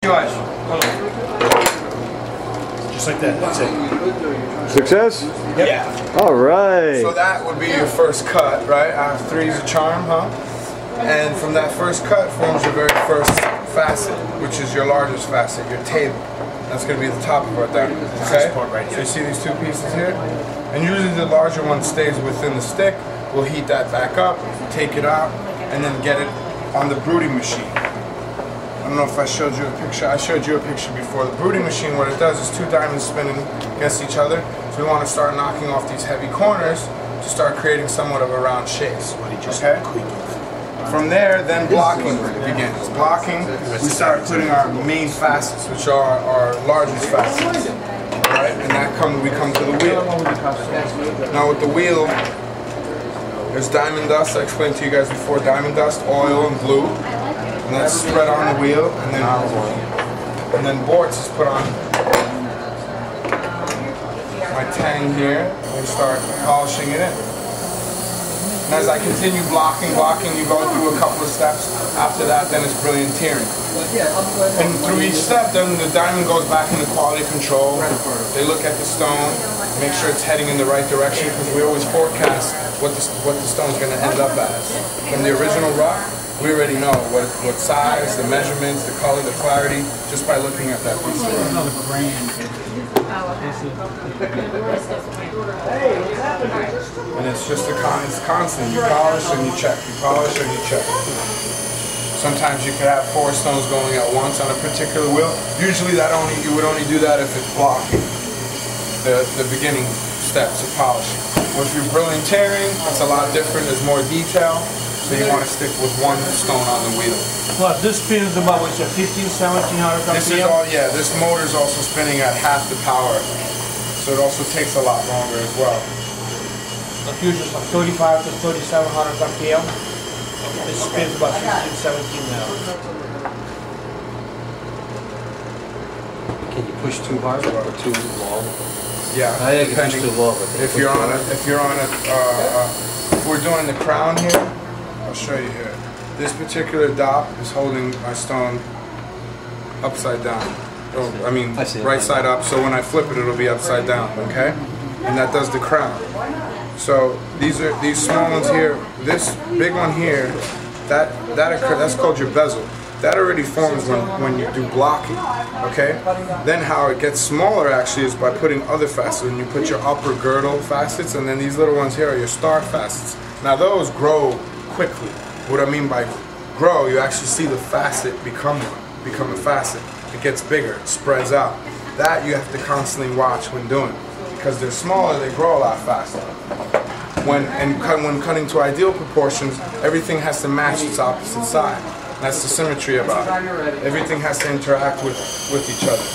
Guys, just like that. That's it. Success? Yep. Yeah. All right. So that would be your first cut, right? Three is a charm, huh? And from that first cut forms your very first facet, which is your largest facet, your table. That's going to be the top of our diamond. Okay? So you see these two pieces here? And usually the larger one stays within the stick. We'll heat that back up, take it out, and then get it on the brooding machine. I don't know if I showed you a picture. I showed you a picture before. The brooding machine, what it does is two diamonds spinning against each other. So we want to start knocking off these heavy corners to start creating somewhat of a round shape. Okay? From there, then blocking begins. Blocking, we start putting our main facets, which are our largest facets. Alright? And that we come to the wheel. Now with the wheel, there's diamond dust. I explained to you guys before, diamond dust, oil, and glue. And that's spread on the wheel, and then Bortz is put on my tang here, and start polishing it in. And as I continue blocking, you go through a couple of steps. After that, then it's brilliant tearing. And through each step, then the diamond goes back into quality control. They look at the stone, make sure it's heading in the right direction, because we always forecast what the stone's going to end up as. From the original rock, we already know what size, the measurements, the color, the clarity, just by looking at that piece. And it's just it's constant. You polish and you check. You polish and you check. Sometimes you could have 4 stones going at once on a particular wheel. Usually you would only do that if it's blocking the beginning steps of polishing. If you're brilliant tearing, it's a lot different. There's more detail. So you want to stick with one stone on the wheel. Well, this spin is about, what's it, 1700 RPM? This is all, yeah, this motor is also spinning at half the power. So it also takes a lot longer as well. The fusion is from 35 to 3700 RPM. This spins about 16, 17 now. Can you push too hard or too long? Yeah, I think it's too long. If we're doing the crown here, I'll show you here. This particular dot is holding my stone upside down. Oh, I mean, right side up. So when I flip it, it'll be upside down. Okay, and that does the crown. So these small ones here. This big one here, that's called your bezel. That already forms when you do blocking, okay? Then how it gets smaller actually is by putting other facets. When you put your upper girdle facets, and then these little ones here are your star facets. Now those grow quickly. What I mean by grow, you actually see the facet become a facet. It gets bigger, it spreads out. That you have to constantly watch when doing, because they're smaller, they grow a lot faster. When cutting to ideal proportions, everything has to match its opposite side. That's the symmetry about it. Everything has to interact with each other.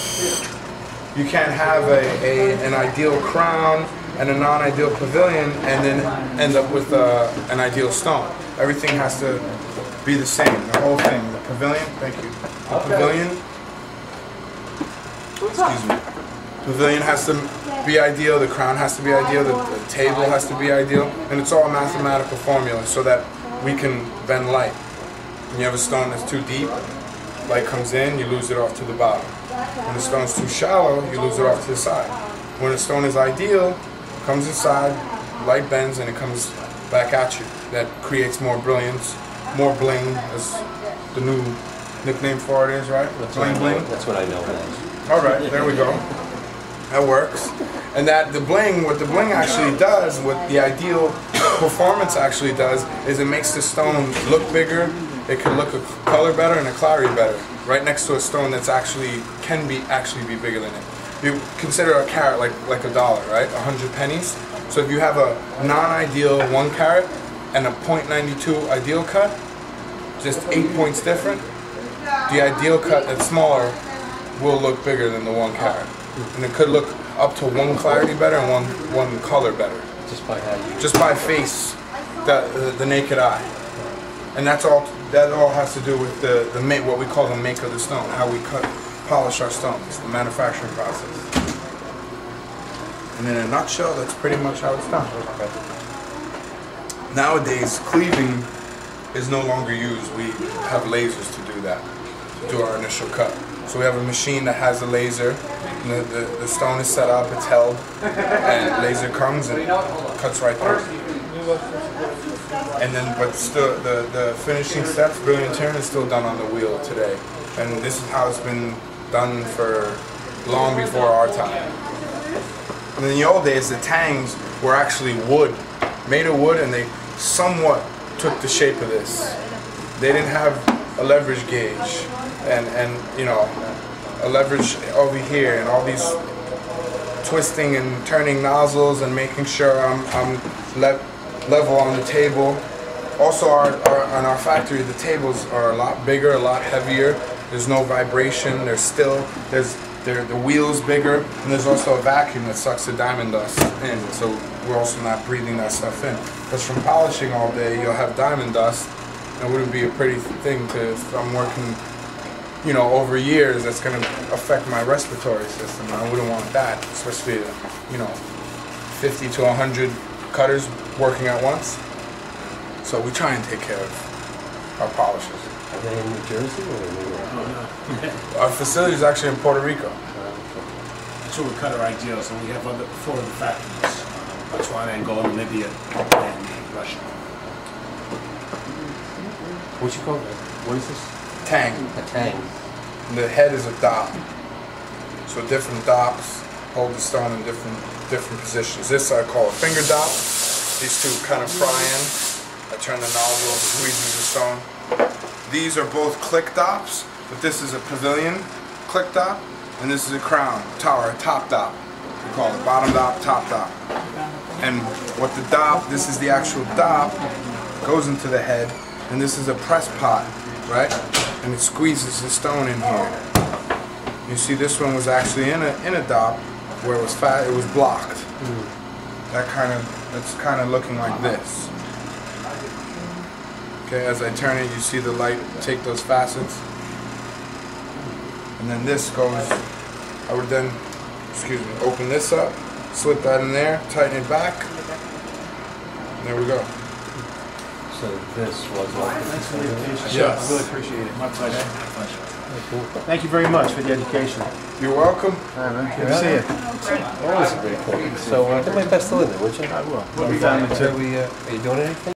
You can't have an ideal crown and a non-ideal pavilion and then end up with an ideal stone. Everything has to be the same, the whole thing. The pavilion, thank you. The pavilion, excuse me. Pavilion has to be ideal, the crown has to be ideal, the table has to be ideal, and it's all a mathematical formula so that we can bend light. When you have a stone that's too deep, light comes in, you lose it off to the bottom. When the stone's too shallow, you lose it off to the side. When a stone is ideal, it comes inside, light bends, and it comes back at you. That creates more brilliance, more bling, as the new nickname for it is, right? Bling bling. That's what I know it as. All right, there we go. That works. And that what the bling actually does, what the ideal performance actually does, is it makes the stone look bigger. It can look a color better and a clarity better, right next to a stone that's actually be bigger than it. You consider a carat like $1, right? 100 pennies. So if you have a non-ideal 1 carat and a .92 ideal cut, just 8 points different, the ideal cut that's smaller will look bigger than the 1 carat, and it could look up to 1 clarity better and one color better. Just by face, the naked eye. And that all has to do with what we call the make of the stone, how we polish our stones, the manufacturing process. And in a nutshell, that's pretty much how it's done. Nowadays, cleaving is no longer used. We have lasers to do that, to do our initial cut. So we have a machine that has a laser. And the stone is set up, it's held, and laser comes and cuts right through. And then, but still, the finishing steps, brilliant turn, is still done on the wheel today. And this is how it's been done for long before our time. And in the old days, the tangs were actually wood, made of wood, and they somewhat took the shape of this. They didn't have a leverage gauge, and you know, a leverage over here, and all these twisting and turning nozzles, and making sure I'm level on the table. Also, on our factory, the tables are a lot bigger, a lot heavier. There's no vibration. The wheel's bigger, and there's also a vacuum that sucks the diamond dust in. So we're also not breathing that stuff in. Because from polishing all day, you'll have diamond dust. It wouldn't be a pretty thing to, if I'm working, you know, over years, that's going to affect my respiratory system. I wouldn't want that, especially, you know, 50 to 100 cutters working at once. So we try and take care of our polishers. Are they in New Jersey or in New York? Our facility is actually in Puerto Rico. That's where we cut our ideals, and we have four other factories: Botswana, Angola, Namibia, and Russia. What you call it? What is this? Tang. A tang. The head is a dop. So different dops hold the stone in different positions. This I call a finger dop. These two kind of pry in. I turn the nozzle, squeezes the stone. These are both click dops, but this is a pavilion click dop, and this is a crown, tower, a top dop. We call it bottom dop, top dop. And what the dop, this is the actual dop, goes into the head, and this is a press pot, right? And it squeezes the stone in here. You see, this one was actually in a dop where it was fat, it was blocked. That's kind of looking like this. Okay, as I turn it, you see the light take those facets. And then this goes, I would then, excuse me, open this up, slip that in there, tighten it back, and there we go. So this was like Thanks for the education. Yes. I really appreciate it. My pleasure. My pleasure. cool. Thank you very much for the education. You're welcome. All right, man. Good to see you. Always a great cool. So get my best still in there, would you? I will. Are you doing anything?